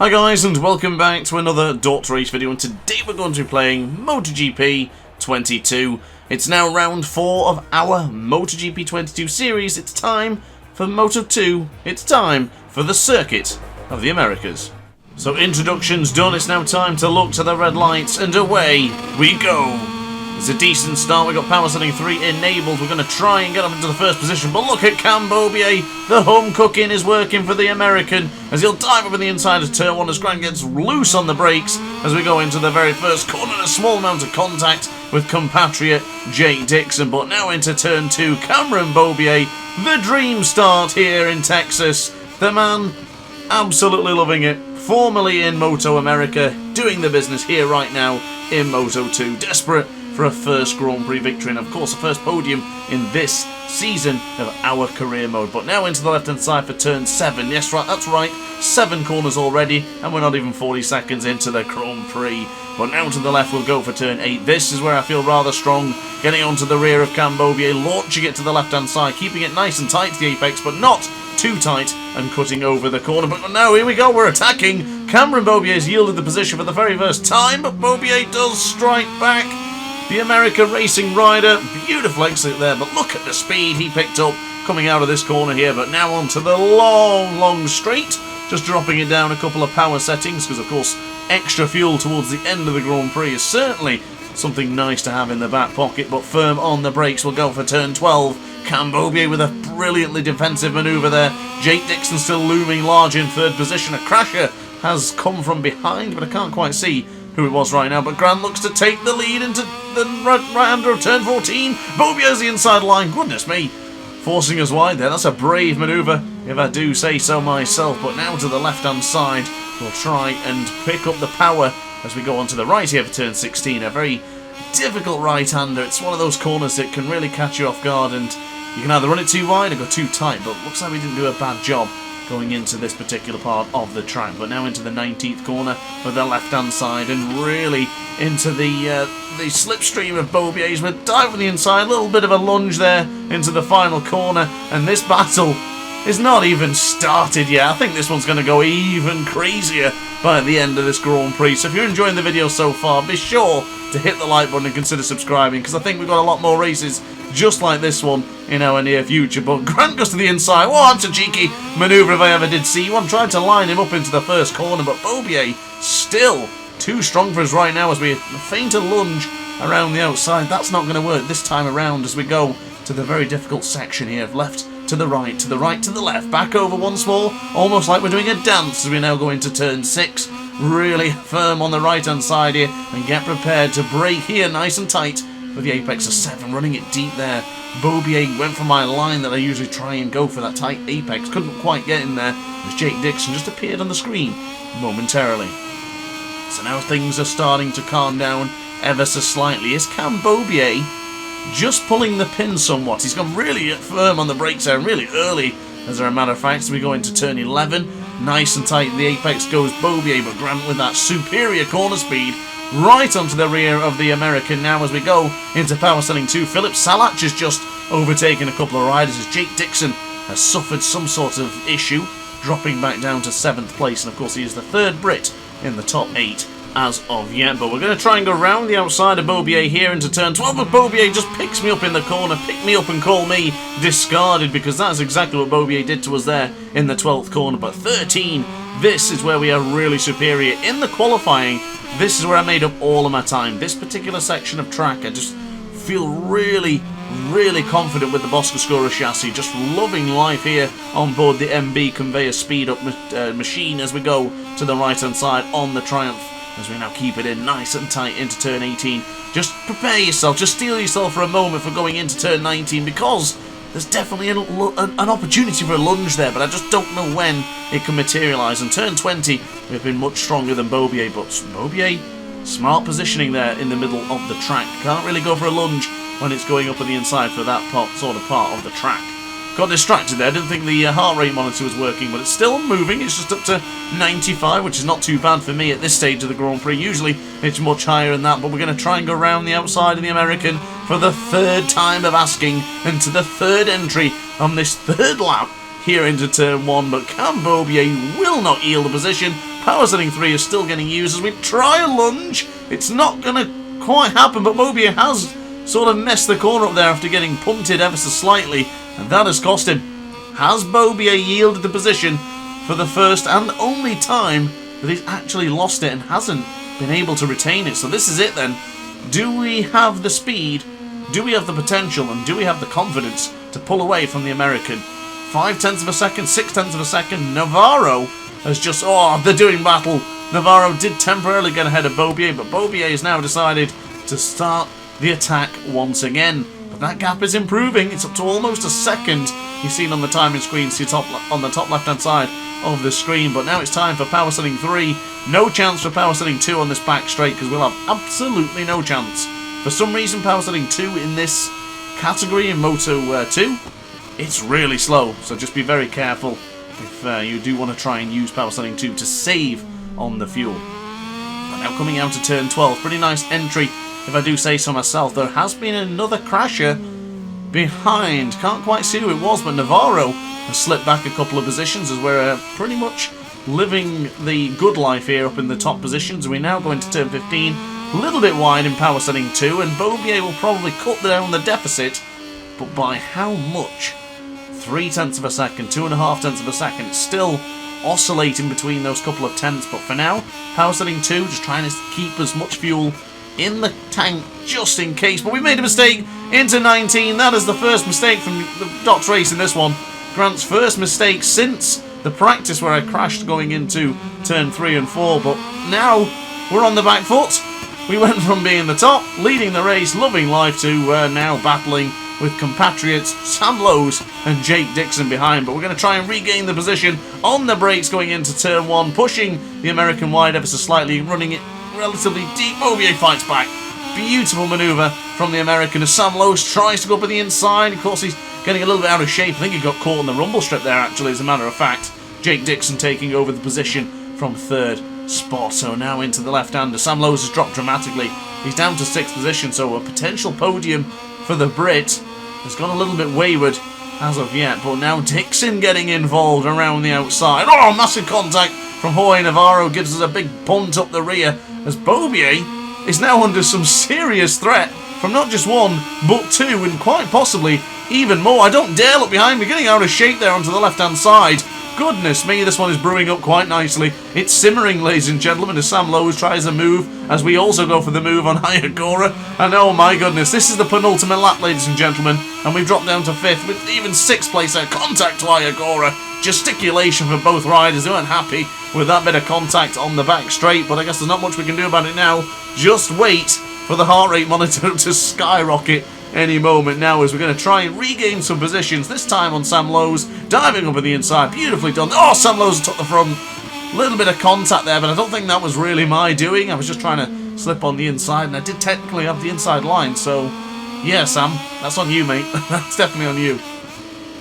Hi guys, and welcome back to another DrAce video, and today we're going to be playing MotoGP 22. It's now round 4 of our MotoGP 22 series. It's time for Moto 2. It's time for the Circuit of the Americas. So introductions done, it's now time to look to the red lights, and away we go. It's a decent start. We've got power setting 3 enabled. We're going to try and get up into the first position, but look at Cambobier. The home cooking is working for the American as he'll dive up in the inside of turn 1 as Grant gets loose on the brakes as we go into the very first corner. A small amount of contact with compatriot Jake Dixon, but now into turn 2. Cameron Bobier, the dream start here in Texas. The man absolutely loving it. Formerly in Moto America, doing the business here right now in Moto 2. Desperate for a first Grand Prix victory, and of course a first podium in this season of our career mode. But now into the left hand side for turn 7. Yes, right, that's right, 7 corners already, and we're not even 40 seconds into the Grand Prix. But now to the left we'll go for turn 8. This is where I feel rather strong, getting onto the rear of Cambobier, launching it to the left hand side, keeping it nice and tight to the apex, but not too tight, and cutting over the corner. But now here we go, we're attacking. Cameron Bobier has yielded the position for the very first time, but Bobier does strike back. The American racing rider, beautiful exit there, but look at the speed he picked up coming out of this corner here. But now onto the long straight, just dropping it down a couple of power settings, because of course extra fuel towards the end of the Grand Prix is certainly something nice to have in the back pocket. But firm on the brakes, we'll go for turn 12. Cambobier with a brilliantly defensive manoeuvre there. Jake Dixon still looming large in third position. A crasher has come from behind, but I can't quite see who it was right now. But Grant looks to take the lead into the right-hander of turn 14. Bobier's the inside line. Goodness me. Forcing us wide there. That's a brave manoeuvre, if I do say so myself. But now to the left-hand side, we'll try and pick up the power as we go on to the right here for turn 16. A very difficult right-hander. It's one of those corners that can really catch you off guard, and you can either run it too wide or go too tight. But looks like we didn't do a bad job going into this particular part of the track. But now into the 19th corner for the left-hand side, and really into the slipstream of Bobier's. We're diving the inside, a little bit of a lunge there into the final corner, and this battle is not even started yet. I think this one's going to go even crazier by the end of this Grand Prix. So if you're enjoying the video so far, be sure to hit the like button and consider subscribing, because I think we've got a lot more races just like this one in our near future. But Grant goes to the inside. Oh, that's a cheeky manoeuvre if I ever did see one. Tried to line him up into the first corner, but Bobier still too strong for us right now as we feint a lunge around the outside. That's not going to work this time around as we go to the very difficult section here of left to the right, to the right, to the left, back over once more, almost like we're doing a dance as we now go into turn 6. Really firm on the right hand side here, and get prepared to brake here nice and tight with the apex of 7, running it deep there. Bobier went for my line that I usually try and go for, that tight apex, couldn't quite get in there as Jake Dixon just appeared on the screen momentarily. So now things are starting to calm down ever so slightly. Is Cambobier just pulling the pin somewhat? He's gone really firm on the brakes there, really early as a matter of fact. So we go into turn 11, nice and tight the apex goes Bobier, but Grant with that superior corner speed right onto the rear of the American now as we go into power setting 2. Philip Salach has just overtaken a couple of riders as Jake Dixon has suffered some sort of issue, dropping back down to 7th place, and of course he is the 3rd Brit in the top 8 as of yet. But we're going to try and go round the outside of Bobier here into turn 12, but Bobier just picks me up in the corner. Pick me up and call me discarded, because that's exactly what Bobier did to us there in the 12th corner. But 13, this is where we are really superior. In the qualifying, this is where I made up all of my time. This particular section of track, I just feel really confident with the Boscoscura chassis. Just loving life here on board the MB conveyor speed up machine as we go to the right hand side on the Triumph, as we now keep it in nice and tight into turn 18. Just prepare yourself, just steel yourself for a moment for going into turn 19, because there's definitely an opportunity for a lunge there, but I just don't know when it can materialise. And turn 20, we've been much stronger than Bobier, but Bobier, smart positioning there in the middle of the track. Can't really go for a lunge when it's going up on the inside for that sort of part of the track. Got distracted there, I didn't think the heart rate monitor was working, but it's still moving. It's just up to 95, which is not too bad for me at this stage of the Grand Prix. Usually it's much higher than that, but we're going to try and go around the outside of the American for the 3rd time of asking, and to the 3rd entry on this 3rd lap here into turn 1, but Cambobier will not yield the position. Power setting 3 is still getting used as we try a lunge. It's not going to quite happen, but Beaubier has sort of messed the corner up there after getting punted ever so slightly, and that has cost him. Has Beaubier yielded the position for the first and only time that he's actually lost it and hasn't been able to retain it? So this is it then. Do we have the speed? Do we have the potential? And do we have the confidence to pull away from the American? 0.5 of a second, 0.6 of a second. Navarro has just... Oh, they're doing battle. Navarro did temporarily get ahead of Beaubier, but Beaubier has now decided to start the attack once again. But that gap is improving. It's up to almost a second. You've seen on the timing screen, see on the top left-hand side of the screen. But now it's time for Power Setting 3. No chance for Power Setting 2 on this back straight, because we'll have absolutely no chance. For some reason, Power Setting 2 in this category in Moto 2, it's really slow. So just be very careful if you do want to try and use Power Setting 2 to save on the fuel. But now coming out to turn 12, pretty nice entry, if I do say so myself. There has been another crasher behind. Can't quite see who it was, but Navarro has slipped back a couple of positions as we're pretty much living the good life here up in the top positions. We're now going to turn 15, a little bit wide in Power Setting 2, and Beaubier will probably cut down the deficit, but by how much? 0.3 of a second, 2.5 of a second. It's still oscillating between those couple of tenths, but for now, Power Setting 2 just trying to keep as much fuel in the tank just in case. But we made a mistake into 19. That is the first mistake from the DrAce in this one. Grant's first mistake since the practice where I crashed going into turn 3 and 4. But now we're on the back foot. We went from being the top, leading the race, loving life, to now battling with compatriots Sam Lowes and Jake Dixon behind. But we're going to try and regain the position on the brakes going into turn 1, pushing the American wide ever so slightly, running it relatively deep. Beaubier fights back. Beautiful manoeuvre from the American as Sam Lowes tries to go up on the inside. Of course, he's getting a little bit out of shape. I think he got caught on the rumble strip there, actually, as a matter of fact. Jake Dixon taking over the position from third spot. So now into the left-hander. Sam Lowes has dropped dramatically. He's down to 6th position, so a potential podium for the Brit has gone a little bit wayward as of yet. But now Dixon getting involved around the outside. Oh, massive contact from Jorge Navarro gives us a big punt up the rear as Beaubier is now under some serious threat from not just one, but two, and quite possibly even more. I don't dare look behind me, getting out of shape there onto the left-hand side. Goodness me, this one is brewing up quite nicely. It's simmering, ladies and gentlemen, as Sam Lowes tries a move, as we also go for the move on Hayagora. And oh my goodness, this is the penultimate lap, ladies and gentlemen, and we've dropped down to 5th with even 6th place there. Contact to Hayagora. Gesticulation for both riders. They weren't happy with that bit of contact on the back straight, but I guess there's not much we can do about it now. Just wait for the heart rate monitor to skyrocket any moment now, as we're going to try and regain some positions, this time on Sam Lowes, diving over the inside, beautifully done. Oh, Sam Lowes took the front, a little bit of contact there, but I don't think that was really my doing. I was just trying to slip on the inside, and I did technically have the inside line, so yeah, Sam, that's on you, mate. That's definitely on you.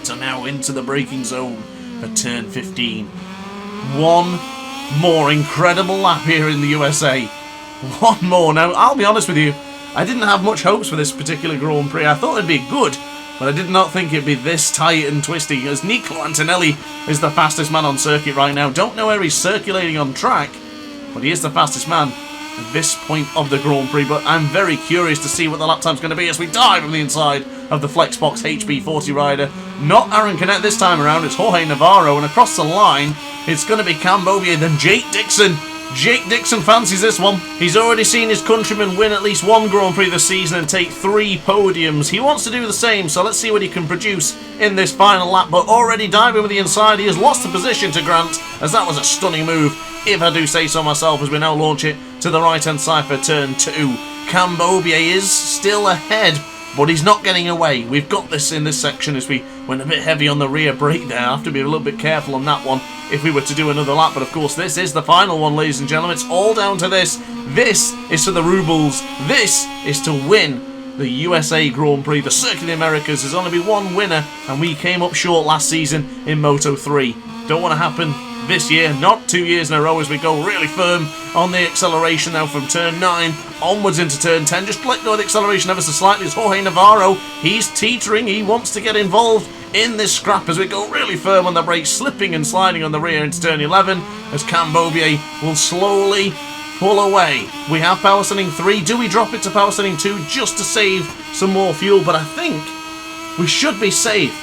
So now into the braking zone for turn 15. One more incredible lap here in the USA. One more. Now, I'll be honest with you, I didn't have much hopes for this particular Grand Prix. I thought it'd be good, but I did not think it'd be this tight and twisty, as Nico Antonelli is the fastest man on circuit right now. Don't know where he's circulating on track, but he is the fastest man at this point of the Grand Prix. But I'm very curious to see what the lap time's going to be as we dive on the inside of the Flexbox HB40 rider. Not Aaron Canet this time around, it's Jorge Navarro, and across the line, it's going to be Cam Beaubier, then Jake Dixon. Jake Dixon fancies this one. He's already seen his countrymen win at least one Grand Prix this season and take 3 podiums. He wants to do the same, so let's see what he can produce in this final lap. But already diving with the inside, he has lost the position to Grant, as that was a stunning move, if I do say so myself, as we now launch it to the right-hand side for turn 2. Cam Beaubier is still ahead, but he's not getting away. We've got this in this section as we went a bit heavy on the rear brake there. I have to be a little bit careful on that one if we were to do another lap. But of course, this is the final one, ladies and gentlemen. It's all down to this. This is for the rubles. This is to win the USA Grand Prix. The Circuit of the Americas. There's only been one winner, and we came up short last season in Moto 3. Don't want to happen this year, not 2 years in a row, as we go really firm on the acceleration now from turn 9 onwards into turn 10. Just let go of the acceleration ever so slightly as Jorge Navarro, he's teetering, he wants to get involved in this scrap as we go really firm on the brakes, slipping and sliding on the rear into turn 11 as Cam Beaubier will slowly pull away. We have power setting 3. Do we drop it to power setting 2 just to save some more fuel? But I think we should be safe.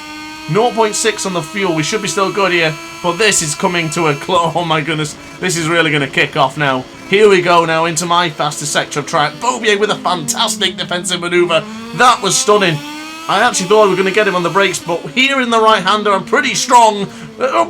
0.6 on the fuel, we should be still good here, but this is coming to a close. Oh my goodness, this is really going to kick off now. Here we go now into my fastest sector of track. Beaubier with a fantastic defensive manoeuvre. That was stunning. I actually thought we were going to get him on the brakes, but here in the right-hander, I'm pretty strong.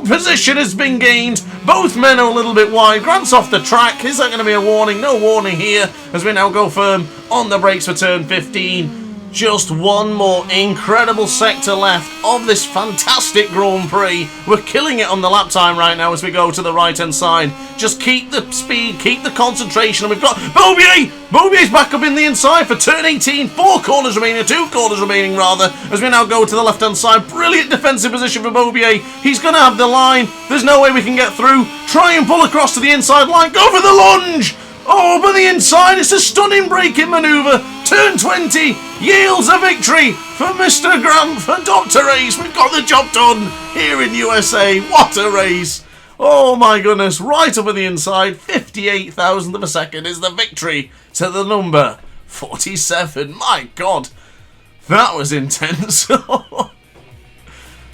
Position has been gained. Both men are a little bit wide. Grant's off the track. Is that going to be a warning? No warning here as we now go firm on the brakes for turn 15. Just one more incredible sector left of this fantastic Grand Prix. We're killing it on the lap time right now as we go to the right-hand side. Just keep the speed, keep the concentration, and we've got Beaubier! Beaubier's back up in the inside for turn 18. 4 corners remaining, 2 corners remaining rather, as we now go to the left-hand side. Brilliant defensive position for Beaubier. He's going to have the line. There's no way we can get through. Try and pull across to the inside line. Go for the lunge! Oh, but the inside, it's a stunning braking manoeuvre. Turn 20 yields a victory for Mr. Grant, for DrAce. We've got the job done here in USA. What a race. Oh my goodness, right up on the inside, 58,000th of a second is the victory to the number 47. My God, that was intense.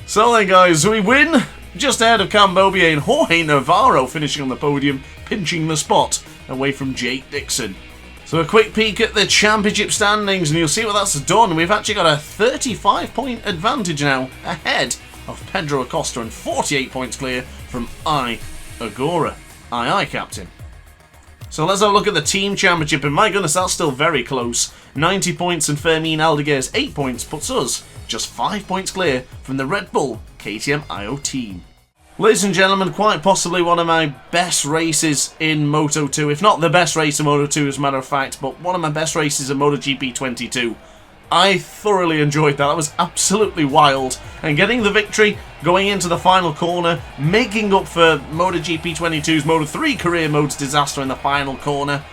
So then guys, we win just ahead of Cam Beaubier and Jorge Navarro finishing on the podium, pinching the spot away from Jake Dixon. So a quick peek at the championship standings and you'll see what that's done. We've actually got a 35-point advantage now ahead of Pedro Acosta and 48 points clear from Agora. Aye, Captain. So let's have a look at the team championship, and my goodness, that's still very close. 90 points and Fermin Aldeguer's 8 points puts us just 5 points clear from the Red Bull KTM IO team. Ladies and gentlemen, quite possibly one of my best races in Moto 2, if not the best race in Moto 2 as a matter of fact, but one of my best races in MotoGP 22. I thoroughly enjoyed that. That was absolutely wild. And getting the victory, going into the final corner, making up for MotoGP 22's Moto 3 career mode's disaster in the final corner.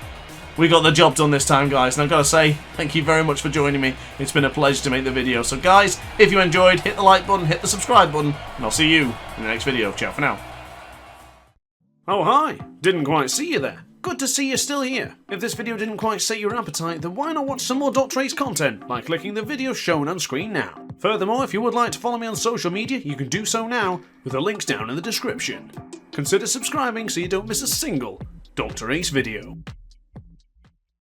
We got the job done this time, guys, and I've got to say, thank you very much for joining me. It's been a pleasure to make the video. So guys, if you enjoyed, hit the like button, hit the subscribe button, and I'll see you in the next video. Ciao for now. Oh hi, didn't quite see you there. Good to see you're still here. If this video didn't quite set your appetite, then why not watch some more DrAce content by clicking the video shown on screen now. Furthermore, if you would like to follow me on social media, you can do so now with the links down in the description. Consider subscribing so you don't miss a single DrAce video.